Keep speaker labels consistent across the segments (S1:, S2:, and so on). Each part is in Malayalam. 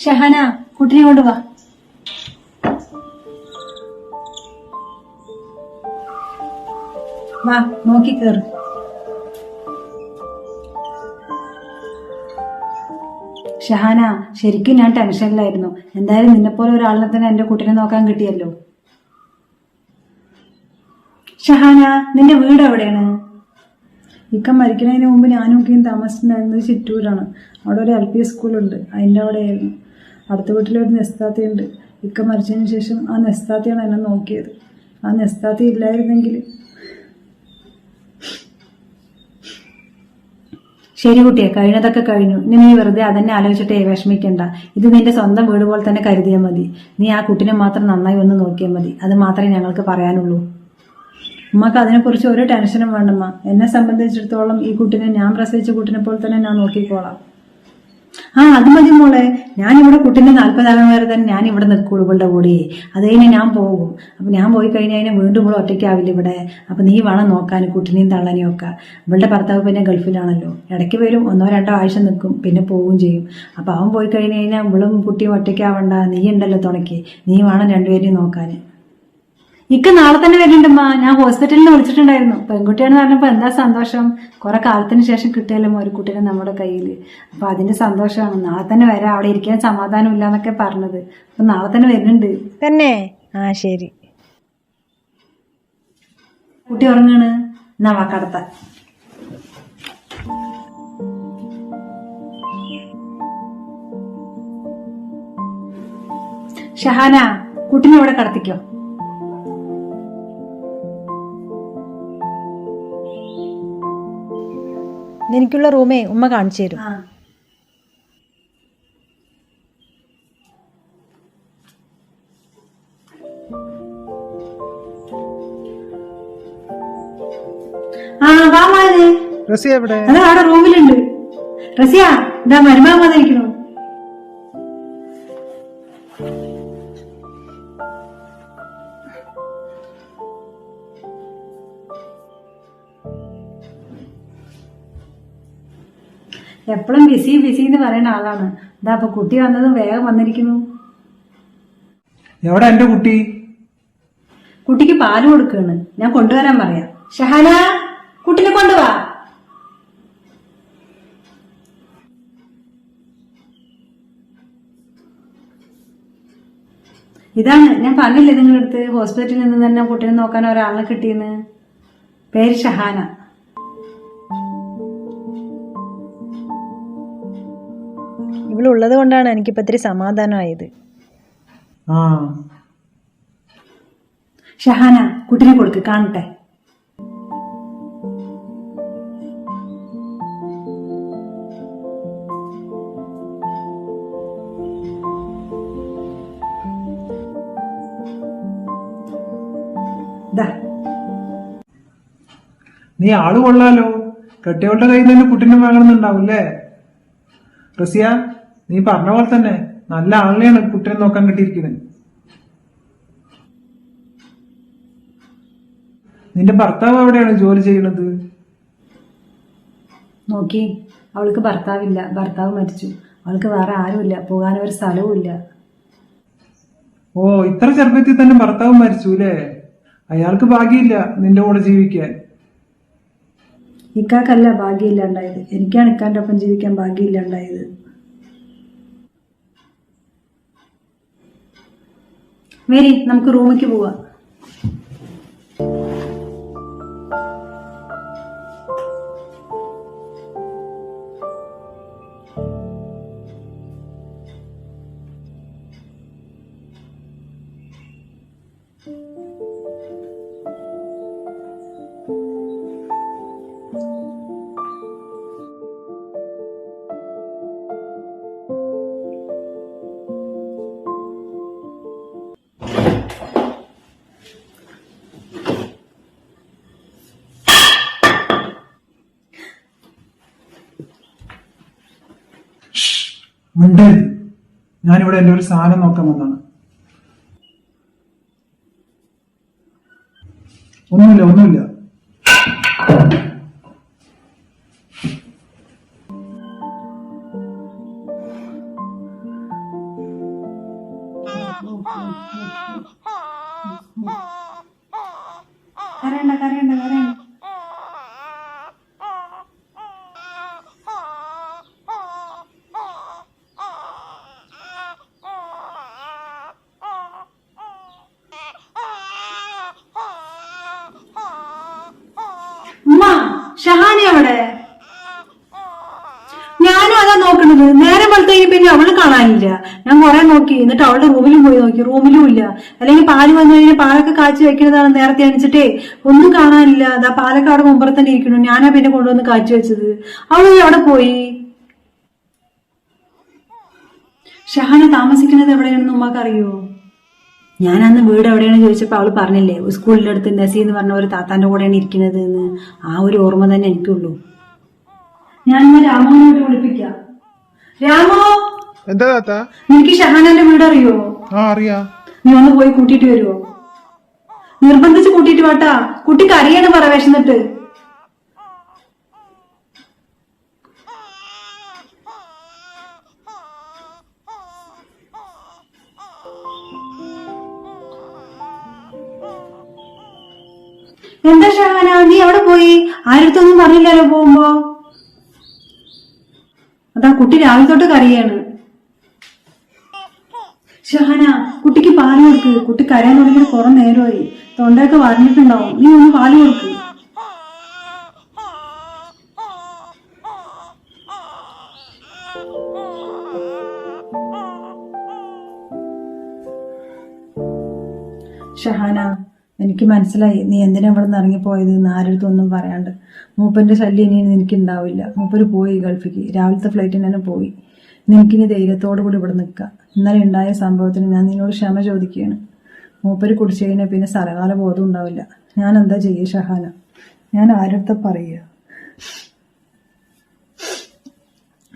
S1: ഷഹാന, കുട്ടിനെ കൊണ്ടുവാ. വാ, നോക്കി കേറ്. ഷഹാന, ശരിക്കും ഞാൻ ടെൻഷനിലായിരുന്നു. എന്തായാലും നിന്നെപ്പോലെ ഒരാളിനെ തന്നെ എന്റെ കുട്ടിനെ നോക്കാൻ കിട്ടിയല്ലോ. ഷഹാന, നിന്റെ വീട് എവിടെയാണ്?
S2: ഇക്ക മരിക്കുന്നതിന് മുമ്പ് ഞാനും ഒക്കെയും താമസിച്ചിട്ടുണ്ടായിരുന്നത് ചിറ്റൂരാണ്. അവിടെ ഒരു LP സ്കൂളുണ്ട്, അതിൻ്റെ അവിടെയായിരുന്നു. അടുത്ത വീട്ടിലൊരു നെസ്താത്തയുണ്ട്. ഇക്ക മരിച്ചതിന് ശേഷം ആ നെസ്താത്തയാണ് എന്നെ നോക്കിയത്. ആ നെസ്താത്ത ഇല്ലായിരുന്നെങ്കിൽ.
S1: ശരി കുട്ടിയെ, കഴിഞ്ഞതൊക്കെ കഴിഞ്ഞു. ഇനി നീ വെറുതെ അതന്നെ ആലോചിച്ചിട്ടേ വിഷമിക്കണ്ട. ഇത് നിന്റെ സ്വന്തം വീട് പോലെ തന്നെ കരുതിയാൽ മതി. നീ ആ കുട്ടിനെ മാത്രം നന്നായി ഒന്ന് നോക്കിയാൽ മതി. അത് മാത്രമേ ഞങ്ങൾക്ക് പറയാനുള്ളൂ.
S2: ഉമ്മക്ക് അതിനെക്കുറിച്ച് ഒരു ടെൻഷനും വേണ്ടമ്മ. എന്നെ സംബന്ധിച്ചിടത്തോളം ഈ കുട്ടിനെ ഞാൻ പ്രസവിച്ച കുട്ടിനെ പോലെ തന്നെ ഞാൻ നോക്കിക്കോളാം.
S1: അത് മതി മോളെ. ഞാൻ ഇവിടെ കുട്ടിന്റെ 40 വരെ തന്നെ ഞാൻ ഇവിടെ നിൽക്കുള്ളൂ ഇവളുടെ കൂടെ. അത് കഴിഞ്ഞ് ഞാൻ പോകും. അപ്പൊ ഞാൻ പോയി കഴിഞ്ഞാൽ വീണ്ടും ഇവിടെ ഒറ്റയ്ക്കാവില്ല ഇവിടെ. അപ്പൊ നീ വേണം നോക്കാൻ കുട്ടിനെയും തള്ളനെയും ഒക്കെ. ഇവളുടെ ഭർത്താവ് പിന്നെ ഗൾഫിലാണല്ലോ. ഇടയ്ക്ക് വരും, 1-2 ആഴ്ച നിൽക്കും, പിന്നെ പോവുകയും ചെയ്യും. അപ്പൊ അവൻ പോയി കഴിഞ്ഞ് കഴിഞ്ഞാൽ ഇവളും കുട്ടിയും ഒറ്റയ്ക്കാവണ്ട. നീ ഉണ്ടല്ലോ തുണയ്ക്ക്. നീ വേണം രണ്ടുപേരെയും നോക്കാന്. ഇക്ക നാളെ തന്നെ വരുന്നുണ്ടമ്മ. ഞാൻ ഹോസ്പിറ്റലിൽ നിന്ന് വിളിച്ചിട്ടുണ്ടായിരുന്നു. പെൺകുട്ടിയാണെന്ന് പറഞ്ഞപ്പോ എന്താ സന്തോഷം. കുറെ കാലത്തിന് ശേഷം കിട്ടിയല്ലോ ഒരു കുട്ടീനെ നമ്മുടെ കയ്യിൽ. അപ്പൊ അതിന്റെ സന്തോഷമാണ്. നാളെ തന്നെ വരാം, അവിടെ ഇരിക്കാൻ സമാധാനം ഇല്ല എന്നൊക്കെ പറഞ്ഞത്. അപ്പൊ നാളെ തന്നെ വരുന്നുണ്ട്.
S3: തന്നെ? ശരി.
S1: കുട്ടി ഉറങ്ങാണ്. എന്നാ വാ കടത്താൻ. ഷഹാന, കുട്ടിനെ ഇവിടെ കടത്തിക്കോ.
S3: എനിക്കുള്ള റൂമേ ഉമ്മ കാണിച്ചു തരും.
S4: റസിയ എവിടെ?
S1: അത് അവിടെ റൂമിലുണ്ട്. റസിയ, ഇതാ മരുമകൻ വന്നിരിക്കണു. എപ്പോഴും ബിസി ബിസി എന്ന് പറയുന്ന ആളാണ്. ഇതാ അപ്പൊ കുട്ടി വന്നതും വേഗം വന്നിരിക്കുന്നു.
S4: എവിടെ എന്റെ കുട്ടി?
S1: കുട്ടിക്ക് പാല് കൊടുക്കാണ്. ഞാൻ കൊണ്ടുവരാൻ പറയാം. ഷഹാന, കുട്ടിനെ കൊണ്ടുവാ. ഇതാണ് ഞാൻ പറഞ്ഞില്ലേ നിങ്ങളുടെ അടുത്ത്, ഹോസ്പിറ്റലിൽ നിന്ന് തന്നെ കുട്ടീനെ നോക്കാൻ ഒരാളെ കിട്ടിയെന്ന്. പേര് ഷഹാന.
S3: ഇവളുള്ളത് കൊണ്ടാണ് എനിക്കിപ്പോ ഇത്തിരി സമാധാനമായത്.
S1: ഷഹാന, കുട്ടിനെ കൊടുക്ക്, കാണട്ടെ.
S4: നീ ആള് കൊള്ളാലോ. കെട്ടിയവളുടെ കയ്യിൽ നിന്ന് കുട്ടീനെ വാങ്ങണമെന്നുണ്ടാവൂല്ലേ? റസിയ, നീ പറഞ്ഞ പോലെ തന്നെ നല്ല ആളിനെയാണ് കുട്ടീനെ നോക്കാൻ കിട്ടിയിരിക്കുന്നത്. നിന്റെ ഭർത്താവ് എവിടെയാണ് ജോലി ചെയ്യുന്നത്?
S1: നോക്കി, അവൾക്ക് ഭർത്താവില്ല. ഭർത്താവ് മരിച്ചു. അവൾക്ക് വേറെ ആരുമില്ല, പോകാൻ ഒരു സ്ഥലവും ഇല്ല.
S4: ഇത്ര ചെറുപ്പത്തിൽ തന്നെ ഭർത്താവ് മരിച്ചു അല്ലേ? അയാൾക്ക് ഭാഗ്യമില്ല നിന്റെ കൂടെ ജീവിക്കാൻ.
S2: ഇക്കാക്കല്ല ഭാഗ്യമില്ലാണ്ടായത്, എനിക്കാണ് ഇക്കാന്റെ ഒപ്പം ജീവിക്കാൻ ഭാഗ്യമില്ലാണ്ടായത്.
S1: മേരി, നമുക്ക് റൂമിലേക്ക് പോവാം.
S4: മിണ്ടരുത്. ഞാനിവിടെ എന്റെ ഒരു സാധനം നോക്കാൻ വന്നാണ്. ഒന്നുമില്ല.
S1: നോക്കണത്? നേരെ വെളുത്തതിന് പിന്നെ അവള് കാണാനില്ല. ഞാൻ കുറെ നോക്കി, എന്നിട്ട് അവളുടെ റൂമിലും പോയി നോക്കി, റൂമിലും ഇല്ല. അല്ലെങ്കിൽ പാല് വന്നു കഴിഞ്ഞാൽ പാലൊക്കെ കാച്ചി വെക്കുന്നതാണ് നേരത്തെ അണിച്ചിട്ടേ, ഒന്നും കാണാനില്ല. അതാ പാലൊക്കെ അവിടെ മുമ്പ് തന്നെ ഇരിക്കണു. ഞാനാ പിന്നെ കൊണ്ടുവന്ന് കാച്ചി വെച്ചത്. അവള് അവിടെ പോയി. ഷഹാന താമസിക്കുന്നത് എവിടെയാണെന്ന് ഉമ്മാക്ക് അറിയോ? ഞാൻ അന്ന് വീട് എവിടെയാണ് ചോദിച്ചപ്പോ അവള് പറഞ്ഞില്ലേ, സ്കൂളിന്റെ അടുത്ത് നസി എന്ന് പറഞ്ഞ ഒരു താത്താന്റെ കൂടെയാണ് ഇരിക്കുന്നത് എന്ന്. ആ ഒരു ഓർമ്മ തന്നെ എനിക്കുള്ളൂ. ഞാൻ ഇന്ന് രാമോനോട്ട് വിളിപ്പിക്കാം. രാമോ,
S4: എന്താ താത്ത?
S1: നിനക്ക് ഷഹാനന്റെ വീട് അറിയോ?
S4: ആ അറിയാ.
S1: നീ ഒന്ന് പോയി കൂട്ടിയിട്ട് വരുവോ? നിർബന്ധിച്ച് കൂട്ടിയിട്ട് വാട്ടാ. കുട്ടി കരയാണ് പറ വിശന്നിട്ട്. എന്താ ഷഹാന, നീ എവിടെ പോയി? ആരടുത്തൊന്നും പറഞ്ഞില്ലല്ലോ പോകുമ്പോ. അതാ കുട്ടി രാവിലെ തൊട്ട് കരയാണ്. ഷഹാന, കുട്ടിക്ക് പാല് കൊടുക്ക്. കുട്ടി കരയാൻ തുടങ്ങിയിട്ട് കുറെ നേരമായി. തൊണ്ടയൊക്കെ വരഞ്ഞിട്ടുണ്ടാവും. നീ ഒന്ന് പാല് കൊടുക്ക്.
S2: ഷഹാന, എനിക്ക് മനസ്സിലായി നീ എന്തിനാ ഇവിടെ നിന്ന് ഇറങ്ങിപ്പോയത് എന്ന് ആരടുത്തൊന്നും പറയാണ്ട്. മൂപ്പന്റെ ശല്യം ഇനി നിനക്ക് ഉണ്ടാവില്ല. മൂപ്പര് പോയി ഗൾഫിക്ക്. രാവിലത്തെ ഫ്ലൈറ്റിന് തന്നെ പോയി. നിനക്കിനി ധൈര്യത്തോടു കൂടി ഇവിടെ നിൽക്കാം. ഇന്നലെ ഉണ്ടായ സംഭവത്തിന് ഞാൻ നിന്നോട് ക്ഷമ ചോദിക്കുകയാണ്. മൂപ്പര് കുടിച്ചു കഴിഞ്ഞാൽ പിന്നെ സ്ഥലകാല ബോധം ഉണ്ടാവില്ല. ഞാൻ എന്താ ചെയ്യുക ഷഹാന? ഞാൻ ആരടുത്ത പറയുക?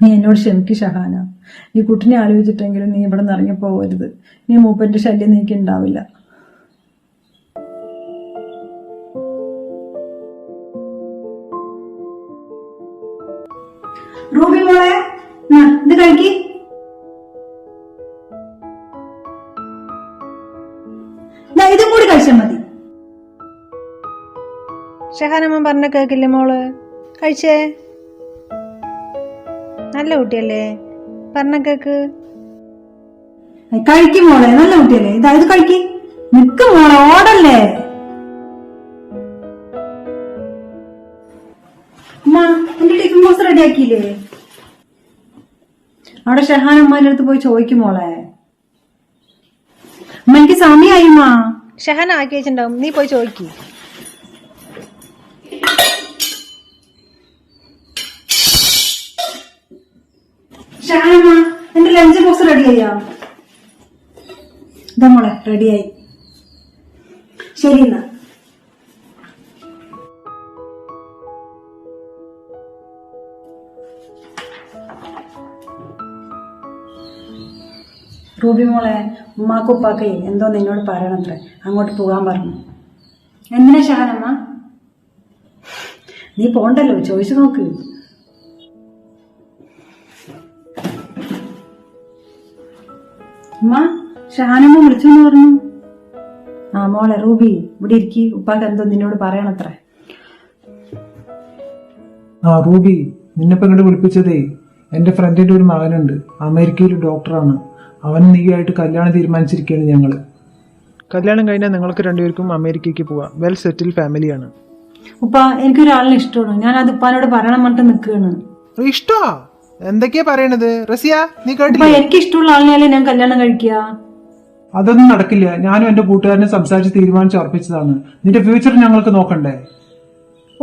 S2: നീ എന്നോട് ക്ഷമിക്ക് ഷഹാന. ഈ കുട്ടിനെ ആലോചിച്ചിട്ടെങ്കിലും നീ ഇവിടെ നിന്ന് ഇറങ്ങിപ്പോകരുത്. നീ മൂപ്പന്റെ ശല്യം നിനക്ക് ഉണ്ടാവില്ല.
S1: റൂബി മോളെ, ഇത് കഴിക്ക്. ഇതും കൂടി കഴിച്ചാൽ മതി.
S3: ഷഹാനമ്മ പറഞ്ഞ കേക്കില്ലേ മോള്? കഴിച്ചേ. നല്ല കുട്ടിയല്ലേ, പറഞ്ഞ കേക്ക്.
S1: കഴിക്കും മോളെ, നല്ല കുട്ടിയല്ലേ. ഇത് കഴിക്ക്. നിക്ക് മോളെ, ഓടല്ലേ. അമ്മ, എന്റെ ടിഫിൻ ബോക്സ് റെഡിയാക്കിയില്ലേ?
S2: അവിടെ ഷഹാനമ്മാന്റെ അടുത്ത് പോയി ചോദിക്കും മോളെ.
S1: അമ്മ, എനിക്ക് സമയമായി. അമ്മ,
S3: ഷഹാന ആക്കി വെച്ചിട്ടുണ്ടാവും, നീ പോയി ചോദിക്കൂ.
S1: ഷഹാനമ്മ, എന്റെ ലഞ്ച് ബോക്സ് റെഡിയായോ?
S2: ഇതാ മോളെ, റെഡിയായി.
S1: ശരി എന്നാ.
S2: റൂബി മോളെ, ഉമ്മാക്കും ഉപ്പാക്കേ എന്തോ നിന്നോട് പറയണത്രേ. അങ്ങോട്ട് പോകാൻ പറഞ്ഞു.
S1: എന്തിനാ ഷഹാനമ്മ?
S2: നീ പോണ്ടല്ലോ, ചോദിച്ചു നോക്ക്.
S1: അമ്മ, ഷഹാനമ്മ വിളിച്ചു എന്ന് പറഞ്ഞു.
S2: ആ മോളെ റൂബി, ഇവിടെ ഇരിക്കി. ഉപ്പാക്ക് എന്തോ നിന്നോട് പറയണത്രേ.
S4: ആ റൂബി, നിന്നെപ്പോ ഇങ്ങോട്ട് വിളിപ്പിച്ചതേ, എന്റെ ഫ്രണ്ടിന്റെ ഒരു മകനുണ്ട്, അമേരിക്കയിൽ ഡോക്ടറാണ്. അവൻ നീയായിട്ട് കല്യാണം തീരുമാനിച്ചിരിക്കുകയാണ് ഞങ്ങള്. കല്യാണം കഴിഞ്ഞാൽ നിങ്ങൾക്ക് രണ്ടുപേർക്കും അമേരിക്കയ്ക്ക് പോവാം. വെൽ സെറ്റിൽ ഫാമിലിയാണ്.
S1: ഉപ്പ, എനിക്കൊരാളിനെ ഇഷ്ടമാണ്. ഞാൻ അത് ഉപ്പാനോട് പറയണം പറഞ്ഞിട്ട് നിൽക്കുകയാണ്.
S4: ഇഷ്ടോ? എന്തൊക്കെയാ പറയണത് റസിയ? നീ
S1: ഉപ്പ,
S4: കേട്ടില്ലേ?
S1: എനിക്ക് ഇഷ്ടമുള്ള ആളിനെയല്ലേ ഞാൻ കല്യാണം കഴിക്കുക.
S4: അതൊന്നും നടക്കില്ല. ഞാനും എന്റെ കൂട്ടുകാരനെ സംസാരിച്ച് തീരുമാനിച്ച് ഉറപ്പിച്ചതാണ്. നിന്റെ ഫ്യൂച്ചർ ഞങ്ങൾക്ക് നോക്കണ്ടേ?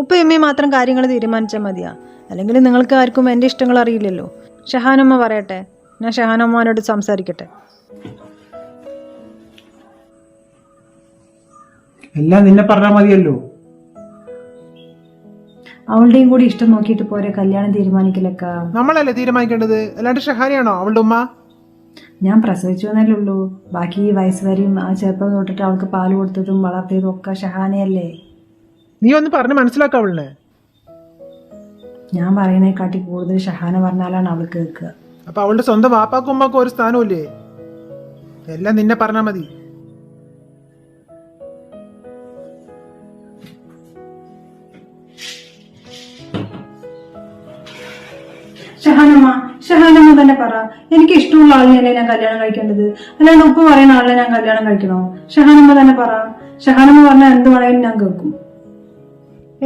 S3: ഉപ്പയും ഉമ്മയും മാത്രം കാര്യങ്ങൾ തീരുമാനിച്ചാൽ മതിയാ. അല്ലെങ്കിൽ നിങ്ങൾക്ക് ആർക്കും എൻ്റെ ഇഷ്ടങ്ങൾ അറിയില്ലല്ലോ. ഷഹാനമ്മ പറയട്ടെ, ഞാൻ ഷഹാനമ്മോനോട് സംസാരിക്കട്ടെ.
S4: എല്ലാം നിന്നെ പറഞ്ഞാൽ മതിയല്ലോ.
S2: അവളുടെയും കൂടി ഇഷ്ടം നോക്കിയിട്ട് പോരെ കല്യാണം തീരുമാനിക്കലൊക്കെ.
S4: നമ്മളല്ലേ തീരുമാനിക്കേണ്ടത്, അല്ലാണ്ട് ഷഹാനിയാണോ അവളുടെ ഉമ്മ?
S2: ഞാൻ പ്രസവിച്ചു എന്നല്ലേ ഉള്ളൂ. ബാക്കി ഈ വയസ്സ് വരെയും ആ ചെറുപ്പം തൊട്ടിട്ട് അവൾക്ക് പാല് കൊടുത്തതും വളർത്തിയതും ഒക്കെ ഷഹാനയല്ലേ.
S4: നീ ഒന്ന് പറഞ്ഞ് മനസ്സിലാക്ക അവളിനെ.
S2: ഞാൻ പറയുന്നതിനെക്കാട്ടി കൂടുതൽ ഷഹാന പറഞ്ഞാലാണ് അവൾ കേൾക്കുക.
S4: അപ്പൊ അവളുടെ സ്വന്തം വാപ്പാക്കും ഉമ്മാക്കും ഒരു സ്ഥാനമില്ലേ? എല്ലാം നിന്നെ പറഞ്ഞാ മതി.
S1: ഷഹാനമ്മ തന്നെ പറ. എനിക്ക് ഇഷ്ടമുള്ള ആളിനെയല്ലേ ഞാൻ കല്യാണം കഴിക്കേണ്ടത്, അല്ലാണ്ട് ഉപ്പ് പറയുന്ന ആളിനെ ഞാൻ കല്യാണം കഴിക്കണോ? ഷഹാനമ്മ തന്നെ പറ. ഷഹാനമ്മ പറഞ്ഞാൽ എന്ത് വേണമെങ്കിലും ഞാൻ കേൾക്കും.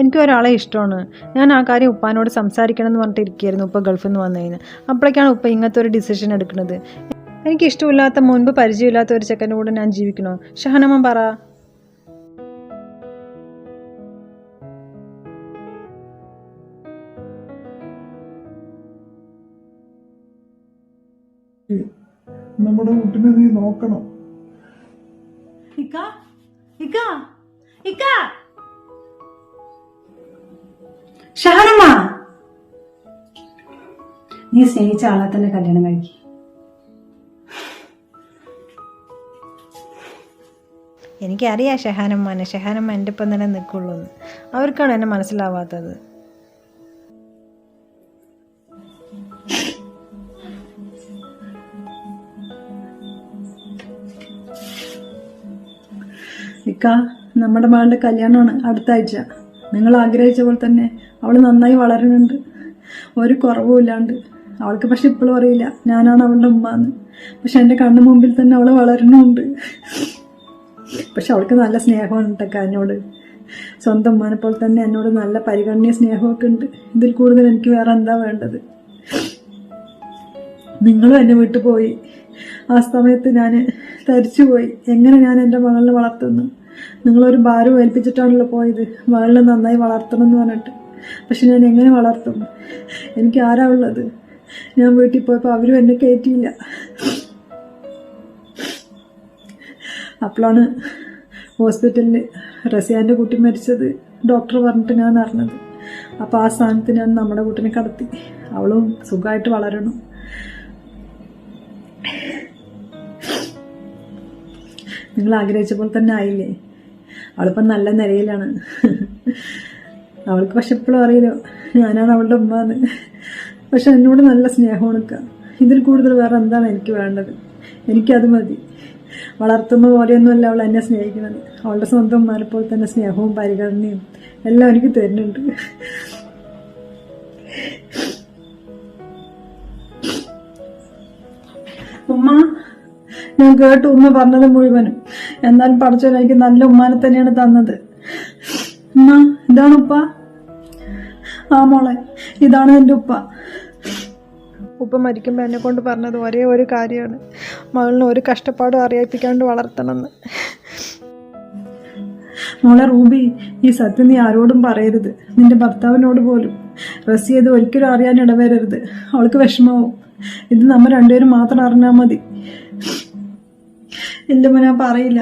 S3: എനിക്ക് ഒരാളെ ഇഷ്ടമാണ്. ഞാൻ ആ കാര്യം ഉപ്പാനോട് സംസാരിക്കണം എന്ന് പറഞ്ഞിട്ട് ഇരിക്കുകയായിരുന്നു ഉപ്പ ഗൾഫിൽ നിന്ന് വന്നു കഴിഞ്ഞാൽ. അപ്പോഴേക്കാണ് ഉപ്പ ഇങ്ങനത്തെ ഒരു ഡിസിഷൻ എടുക്കുന്നത്. എനിക്ക് ഇഷ്ടമില്ലാത്ത, മുൻപ് പരിചയമില്ലാത്ത ഒരു ചെക്കൻ്റെ കൂടെ ഞാൻ ജീവിക്കണോ? ഷഹനമ്മ പറ.
S4: നമ്മുടെ കുട്ടിനെ നീ നോക്കണം.
S1: ഇക്ക ഇക്ക ഇക്ക ഷഹനമ്മ, നീ സ്നേഹിച്ച ആളെ തന്നെ കല്യാണം കഴിക്കും.
S3: എനിക്കറിയാം ഷഹാനമ്മനെ. ഷഹാനമ്മ എൻ്റെ ഒപ്പം തന്നെ നിൽക്കുള്ളൂ എന്ന്. അവർക്കാണ് എന്നെ മനസ്സിലാവാത്തത്.
S2: ഇക്ക, നമ്മുടെ മകളുടെ കല്യാണമാണ് അടുത്ത ആഴ്ച. നിങ്ങൾ ആഗ്രഹിച്ച പോലെ തന്നെ അവൾ നന്നായി വളരുന്നുണ്ട്, ഒരു കുറവുമില്ലാണ്ട്. അവൾക്ക് പക്ഷെ ഇപ്പോഴും അറിയില്ല ഞാനാണ് അവളുടെ ഉമ്മ എന്ന്. പക്ഷെ എൻ്റെ കണ്ണു മുമ്പിൽ തന്നെ അവൾ വളരുന്നുണ്ട്. പക്ഷെ അവൾക്ക് നല്ല സ്നേഹമാണ് കേട്ടോ എന്നോട്. സ്വന്തം ഉമ്മാനെ പോലെ തന്നെ എന്നോട് നല്ല പരിഗണനയും സ്നേഹമൊക്കെ ഉണ്ട്. ഇതിൽ കൂടുതൽ എനിക്ക് വേറെ എന്താ വേണ്ടത്? നിങ്ങളും എന്നെ വിട്ടു പോയി. ആ സമയത്ത് ഞാൻ തരിച്ചുപോയി. എങ്ങനെ ഞാൻ എൻ്റെ മകളിനെ വളർത്തുന്നു? നിങ്ങളൊരു ഭാരം ഏൽപ്പിച്ചിട്ടാണല്ലോ പോയത്, മകളിനെ നന്നായി വളർത്തണം എന്ന് പറഞ്ഞിട്ട്. പക്ഷെ ഞാൻ എങ്ങനെ വളർത്തും? എനിക്ക് ആരാ ഉള്ളത്? ഞാൻ വീട്ടിൽ പോയപ്പോൾ അവരും എന്നെ കയറ്റിയില്ല. അപ്പോഴാണ് ഹോസ്പിറ്റലിൽ റസിയാൻ്റെ കുട്ടി മരിച്ചത് ഡോക്ടർ പറഞ്ഞിട്ട് ഞാൻ അറിഞ്ഞത്. അപ്പോൾ ആ സ്ഥാനത്ത് ഞാൻ നമ്മുടെ കുട്ടിനെ കടത്തി. അവളും സുഖമായിട്ട് വളരണം. നിങ്ങൾ ആഗ്രഹിച്ച പോലെ തന്നെ ആയില്ലേ? അവളിപ്പം നല്ല നിലയിലാണ്. അവൾക്ക് പക്ഷെ എപ്പോഴും അറിയില്ലോ ഞാനാണ് അവളുടെ ഉമ്മ എന്ന്. പക്ഷെ എന്നോട് നല്ല സ്നേഹമാണ് നിൽക്കുക. ഇതിൽ കൂടുതൽ വേറെ എന്താണ് എനിക്ക് വേണ്ടത്? എനിക്കത് മതി. വളർത്തുന്ന പോലെയൊന്നുമല്ല അവൾ എന്നെ സ്നേഹിക്കുന്നത്. അവളുടെ സ്വന്തം ഉമ്മാനെ പോലെ തന്നെ സ്നേഹവും പരിഗണനയും എല്ലാം എനിക്ക് തരുന്നുണ്ട്. ഉമ്മ, ഞാൻ കേട്ടു ഉമ്മ പറഞ്ഞത് മുഴുവനും. എന്നാൽ പഠിച്ചവൻ എനിക്ക് നല്ല ഉമ്മാനെ തന്നെയാണ് തന്നത്. ഉമ്മ, ഇതാണ് ഉപ്പ. ആ മോളെ, ഇതാണ് എൻ്റെ ഉപ്പ.
S3: ഉപ്പ മരിക്കുമ്പോൾ എന്നെ കൊണ്ട് പറഞ്ഞത് ഒരേ ഒരു കാര്യമാണ്, മകളിന് ഒരു കഷ്ടപ്പാടും അറിയിപ്പിക്കാണ്ട് വളർത്തണമെന്ന്.
S2: മോളെ റൂബി, ഈ സത്യം നീ ആരോടും പറയരുത്, നിന്റെ ഭർത്താവിനോട് പോലും. റസിയ ഇത് ഒരിക്കലും അറിയാൻ ഇടവരരുത്. അവൾക്ക് വിഷമാവും. ഇത് നമ്മൾ രണ്ടുപേരും മാത്രം അറിഞ്ഞാൽ മതി. ഇല്ലമ്മ, ഞാൻ പറയില്ല.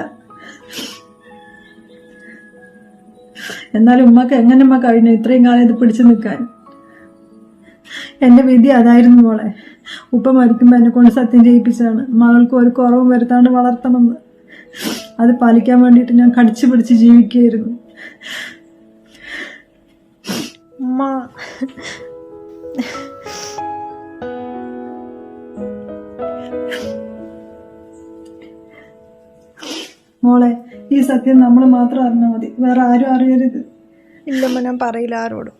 S2: എന്നാലും ഉമ്മക്ക് എങ്ങനെ ഉമ്മ കഴിഞ്ഞു ഇത്രയും കാലം ഇത് പിടിച്ചു നിൽക്കാൻ? എന്റെ വിധി അതായിരുന്നു മോളെ. ഉപ്പ മരിക്കുമ്പോൾ എന്നെ കൊണ്ട് സത്യം ചെയ്യിപ്പിച്ചതാണ് മകൾക്ക് ഒരു കുറവും വരുത്താണ്ട് വളർത്തണമെന്ന്. അത് പാലിക്കാൻ വേണ്ടിയിട്ട് ഞാൻ കടിച്ചു പിടിച്ച് ജീവിക്കുകയായിരുന്നു. മോളെ, ഈ സത്യം നമ്മൾ മാത്രം അറിഞ്ഞാൽ മതി, വേറെ ആരും അറിയരുത്.
S3: ഇല്ലമ്മ, ഞാൻ പറയില്ല ആരോടും.